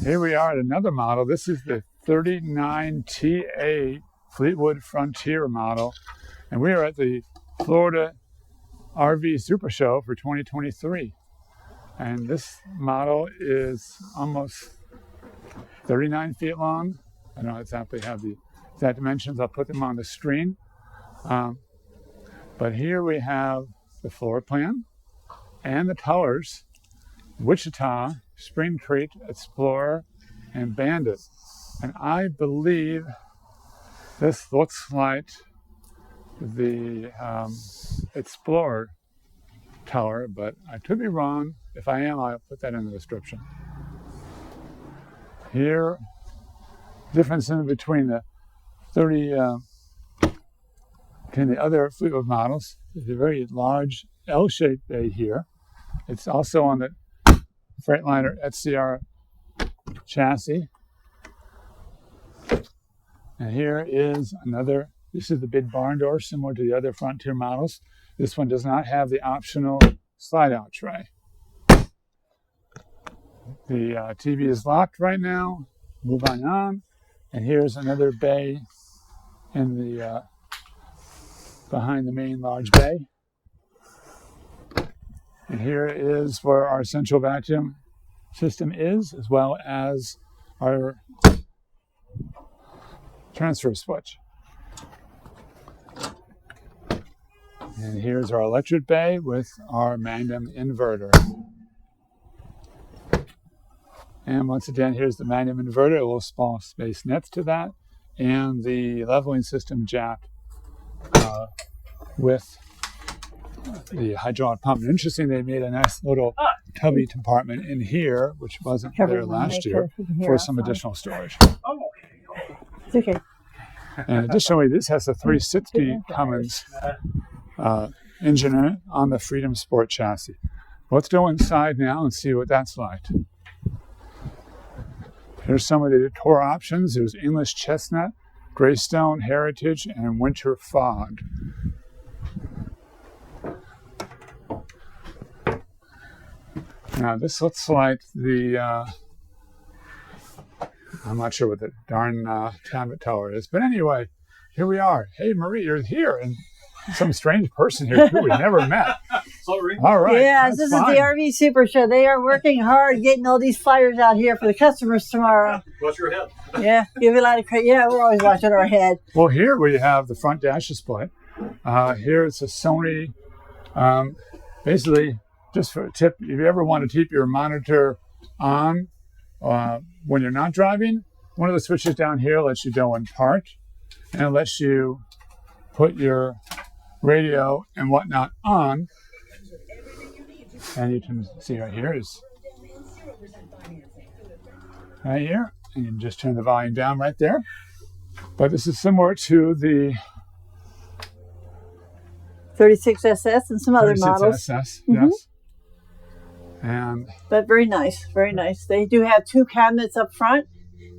Here we are at another model. This is the 39TA Fleetwood Frontier model, and we are at the Florida RV Supershow for 2023. And this model is almost 39 feet long. I don't exactly have the exact dimensions. I'll put them on the screen. But here we have the floor plan and the colors: Wichita, Spring Creek, Explorer, and Bandit. And I believe this looks like the Explorer color, but I could be wrong. If I am, I'll put that in the description. Here, difference in between the 30 and the other Fleetwood models. There's a very large L-shaped bay here. It's also on the Freightliner SCR chassis. And here is another, this is the big barn door similar to the other Frontier models. This one does not have the optional slide-out tray. The TV is locked right now. Moving on. And here's another bay in the behind the main large bay. And here is where our central vacuum system is, as well as our transfer switch. And here's our electric bay with our Magnum inverter. And once again, here's the Magnum inverter, a little small space next to that, and the leveling system jack with the hydraulic pump. And interesting, they made a nice little cubby compartment in here, which wasn't there last year, for some additional storage. It's okay. And additionally, this has a 360 Cummins engine in it on the Freedom Sport chassis. Let's go inside now and see what that's like. Here's some of the tour options. There's English Chestnut, Greystone, Heritage, and Winter Fog. Now this looks like the, I'm not sure what the darn tablet tower is, but anyway, here we are. Hey Marie, you're here, and some strange person here too we never met. Sorry. All right. Yeah, this is the RV Supershow. They are working hard getting all these flyers out here for the customers tomorrow. Watch your head. Yeah, give you a lot of credit. Yeah, we're always watching our head. Well, here we have the front dash display. Here it's a Sony, basically, just for a tip, if you ever want to keep your monitor on when you're not driving, one of the switches down here lets you go in park, and it lets you put your radio and whatnot on. And you can see right here is right here, and you can just turn the volume down right there. But this is similar to the 36SS and some other models. 36SS, yes. But very nice, very nice. They do have two cabinets up front.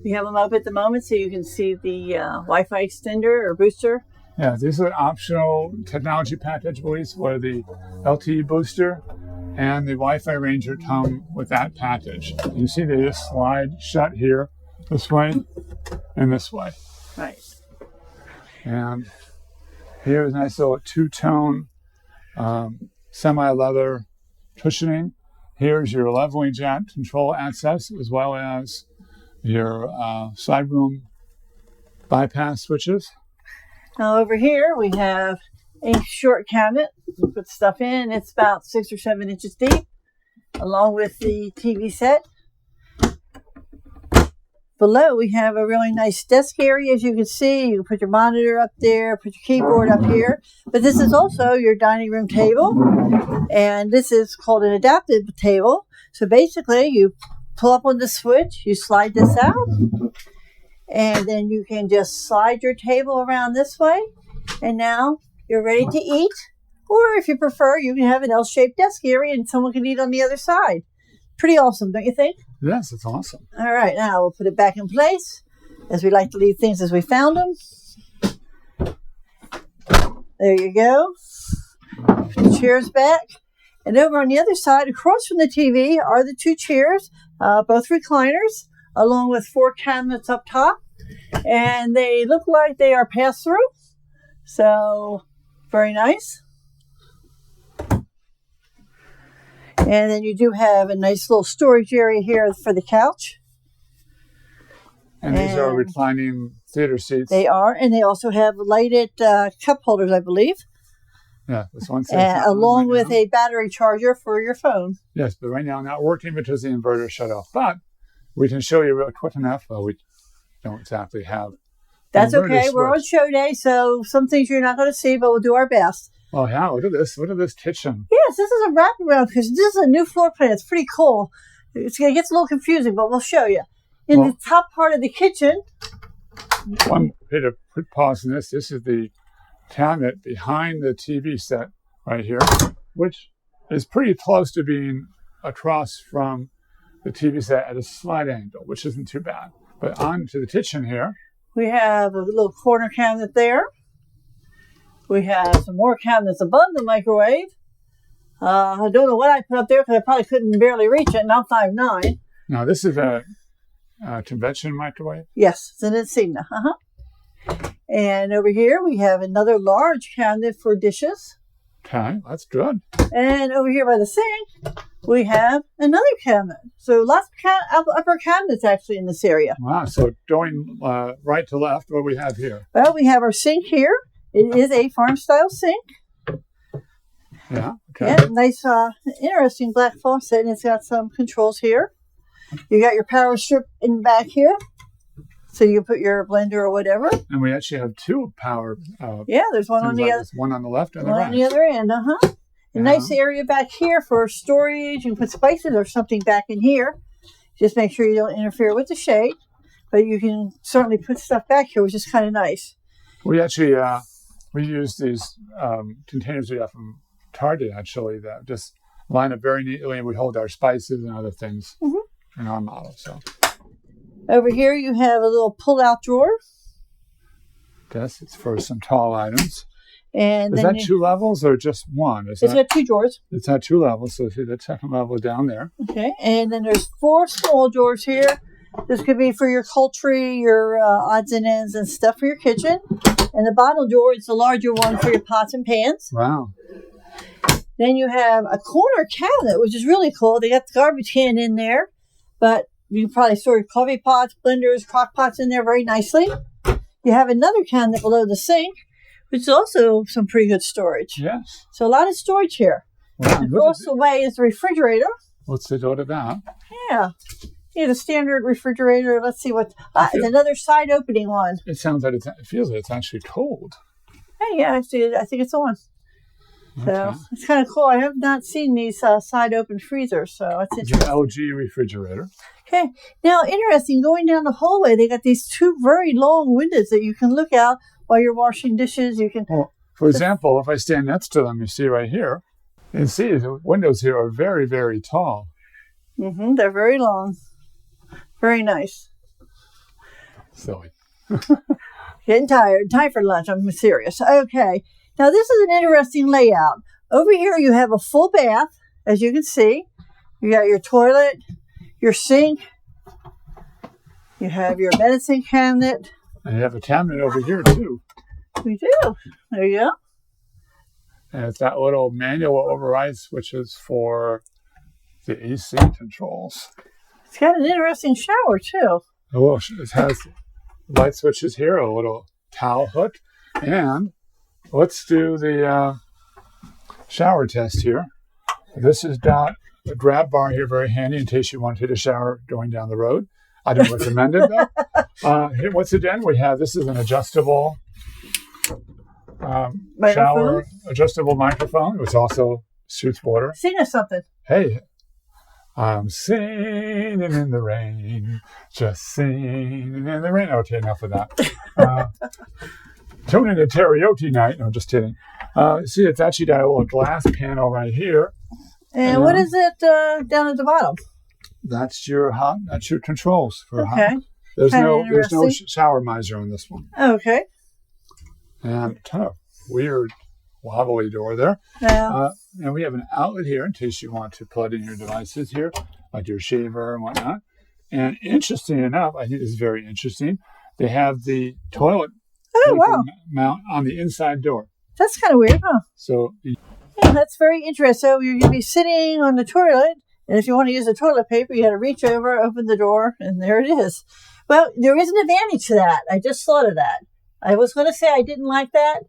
We have them up at the moment so you can see the Wi-Fi extender or booster. Yeah, these are optional technology package, boys, where the LTE booster and the Wi-Fi Ranger come with that package. You see they just slide shut here, this way and this way. Right. And here's a nice little two-tone semi-leather cushioning. Here's your leveling jack control access, as well as your side room bypass switches. Now over here we have a short cabinet. You put stuff in. It's about 6 or 7 inches deep, along with the TV set. Below we have a really nice desk area, as you can see. You can put your monitor up there, put your keyboard up here. But this is also your dining room table, and this is called an adaptive table. So basically you pull up on the switch, you slide this out, and then you can just slide your table around this way, and now you're ready to eat. Or if you prefer, you can have an L-shaped desk area and someone can eat on the other side. Pretty awesome, don't you think? Yes, it's awesome. All right, now we'll put it back in place, as we like to leave things as we found them. There you go. Put the chairs back. And over on the other side, across from the TV, are the two chairs, both recliners, along with 4 cabinets up top. And they look like they are pass-through. So, very nice. And then you do have a nice little storage area here for the couch. And these are reclining theater seats. They are, and they also have lighted cup holders, I believe. Yeah, this one says along with a battery charger for your phone. Yes, but right now not working because the inverter shut off. But we can show you real quick enough. Well, we don't exactly have. That's okay. We're on show day, so some things you're not going to see, but we'll do our best. Oh, yeah. Look at this. Look at this kitchen. Yes, this is a wraparound because this is a new floor plan. It's pretty cool. It gets a little confusing, but we'll show you. In the top part of the kitchen. One bit of pause in this. This is the cabinet behind the TV set right here, which is pretty close to being across from the TV set at a slight angle, which isn't too bad. But on to the kitchen here. We have a little corner cabinet there. We have some more cabinets above the microwave. I don't know what I put up there because I probably couldn't barely reach it, and I'm 5'9". Now, this is a convention microwave? Yes, it's an Insignia. And over here, we have another large cabinet for dishes. Okay, that's good. And over here by the sink, we have another cabinet. So lots of upper cabinets actually in this area. Wow, so going right to left, what do we have here? Well, we have our sink here. It is a farm-style sink. Yeah, okay. Yeah, nice, interesting black faucet, and it's got some controls here. You got your power strip in the back here, so you can put your blender or whatever. And we actually have 2 power. Yeah, there's one on the other. One on the left and the right. One on the other end. A nice area back here for storage. You can put spices or something back in here. Just make sure you don't interfere with the shade, but you can certainly put stuff back here, which is kind of nice. We actually we use these containers we got from Target actually that just line up very neatly, and we hold our spices and other things. In our model. So over here you have a little pull-out drawer. Yes, it's for some tall items. And is that 2 levels or just one? It's got 2 drawers. It's got 2 levels, so see the second level down there. Okay, and then there's 4 small drawers here. This could be for your poultry, your odds and ends and stuff for your kitchen. And the bottom drawer is the larger one for your pots and pans. Wow. Then you have a corner cabinet, which is really cool. They got the garbage can in there. But you can probably store your coffee pots, blenders, crock pots in there very nicely. You have another cabinet below the sink, which is also some pretty good storage. Yes. So a lot of storage here. Wow. Across the way is the refrigerator. What's the door to that? Yeah. Yeah, the standard refrigerator. Let's see what... it's another side opening one. It sounds like it feels like it's actually cold. Hey, yeah, actually, I think it's on. So it's kind of cool. I have not seen these side open freezers, so it's interesting. It's an LG refrigerator. Okay. Now, interesting, going down the hallway, they got these 2 very long windows that you can look out while you're washing dishes. You can. Well, for example, if I stand next to them, you see right here, you can see the windows here are very, very tall. They're very long. Very nice. Silly. Getting tired. Time for lunch. I'm serious. Okay. Now, this is an interesting layout. Over here, you have a full bath, as you can see. You got your toilet, your sink. You have your medicine cabinet. And you have a cabinet over here, too. We do. There you go. And it's that little manual override switches for the AC controls. It's got an interesting shower, too. Oh, it has light switches here, a little towel hook, and let's do the shower test here. This has got a grab bar here, very handy in case you want to take a shower going down the road. I don't recommend it, though. Here, once again, we have, this is an adjustable shower, adjustable microphone, which also shoots water. Sing us something. Hey, I'm singing in the rain, just singing in the rain. Okay, enough of that. Tune into karaoke night. No, just kidding. See, it's actually got a little glass panel right here. And what is it down at the bottom? That's your controls for hot. There's Kinda no shower miser on this one. Okay. And kind of weird wobbly door there. Yeah. And we have an outlet here in case you want to plug in your devices here, like your shaver and whatnot. And interesting enough, I think this is very interesting, they have the toilet Oh, wow. mount on the inside door. That's kind of weird, huh? So, yeah, that's very interesting. So you're going to be sitting on the toilet, and if you want to use the toilet paper, you got to reach over, open the door, and there it is. Well, there is an advantage to that. I just thought of that. I was going to say I didn't like that,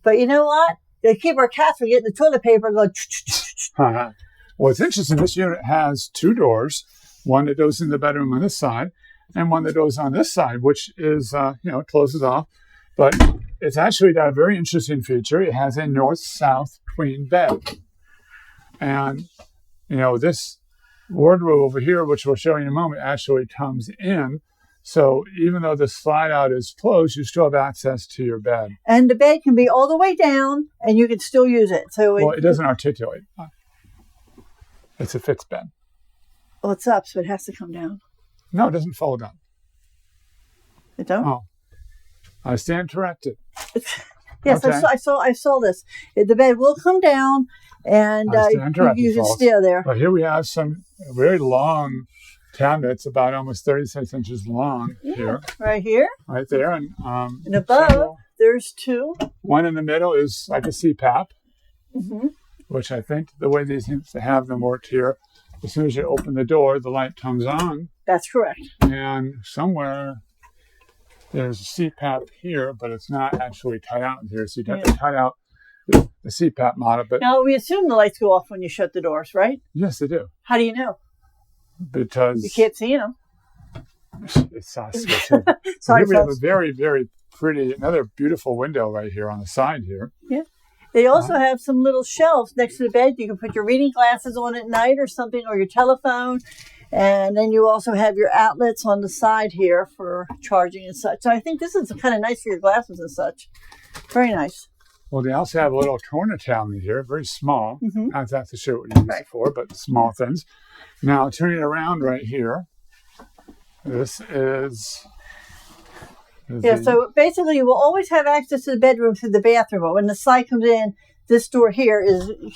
but you know what? They keep our cats from getting the toilet paper and going. Well, it's interesting. This unit has two doors, one that goes in the bedroom on this side, and one that goes on this side, which is, it closes off. But it's actually got a very interesting feature. It has a north-south queen bed. And, this wardrobe over here, which we'll show you in a moment, actually comes in. So even though the slide out is closed, you still have access to your bed. And the bed can be all the way down, and you can still use it. So it doesn't articulate. It's a fixed bed. Well, it's up, so it has to come down. No, it doesn't fold up. It don't? Oh. I stand corrected. Yes, okay. I saw this. The bed will come down, and you can stay there. But here we have some very long cabinets, about almost 36 inches long here. Right here. Right there. And above, there's two. One in the middle is like a CPAP, which I think the way they seem to have them worked here, as soon as you open the door, the light comes on. That's correct. And somewhere there's a CPAP here, but it's not actually cut out in here. So you'd have to cut out the CPAP model. But now, we assume the lights go off when you shut the doors, right? Yes, they do. How do you know? Because you can't see them. It's Sorry, here we have a very, very pretty, another beautiful window right here on the side here. Yeah. They also have some little shelves next to the bed. You can put your reading glasses on at night or something, or your telephone. And then you also have your outlets on the side here for charging and such. So I think this is kind of nice for your glasses and such. Very nice. Well, they also have a little corner cabinet here, very small. I have to show what you use it for, but small things. Now, turning it around right here, this is... so basically you will always have access to the bedroom through the bathroom. But when the slide comes in, this door here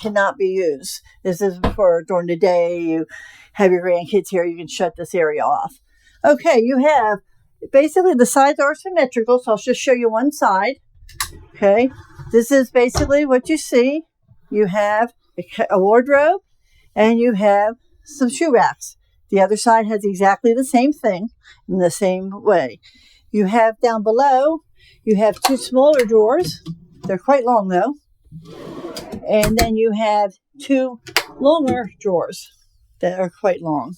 cannot be used. This is for during the day. You have your grandkids here. You can shut this area off. Okay, you have basically the sides are symmetrical. So I'll just show you one side. Okay, this is basically what you see. You have a wardrobe and you have some shoe racks. The other side has exactly the same thing in the same way. You have down below, you have two smaller drawers. They're quite long though. And then you have two longer drawers that are quite long.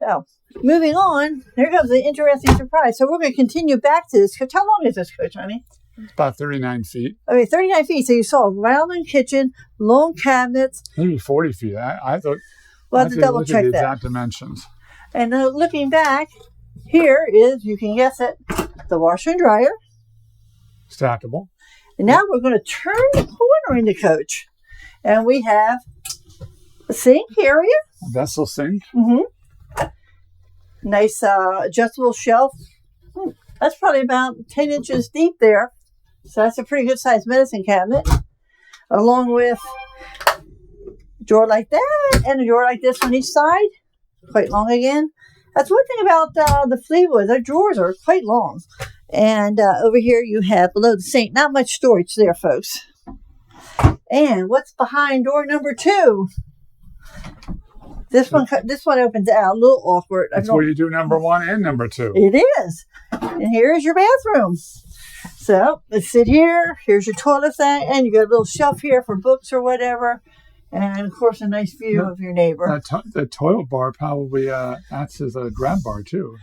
So, moving on, there comes an interesting surprise. So we're going to continue back to this coach. How long is this coach, honey? It's about 39 feet. Okay, 39 feet. So you saw a round kitchen, long cabinets. Maybe 40 feet. I thought... We'll have to double check that. The exact dimensions. And looking back, here is, you can guess it, the washer and dryer. Stackable. And now we're going to turn the corner in the coach. And we have a sink area. A vessel sink. Nice adjustable shelf. That's probably about 10 inches deep there. So that's a pretty good sized medicine cabinet. Along with a drawer like that and a drawer like this on each side. Quite long again. That's one thing about the Fleetwood. Their drawers are quite long. And over here you have below the sink. Not much storage there, folks. And what's behind door number 2? This one opens out a little awkward. That's where you do number 1 and number 2. It is. And here's your bathroom. So let's sit here. Here's your toilet thing. And you got a little shelf here for books or whatever. And, of course, a nice view of your neighbor. The toilet bar probably acts as a grab bar, too.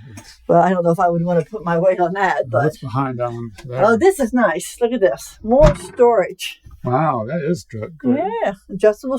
Well, I don't know if I would want to put my weight on that. But what's behind there? Oh, this is nice. Look at this. More storage. Wow, that is good. Yeah, adjustable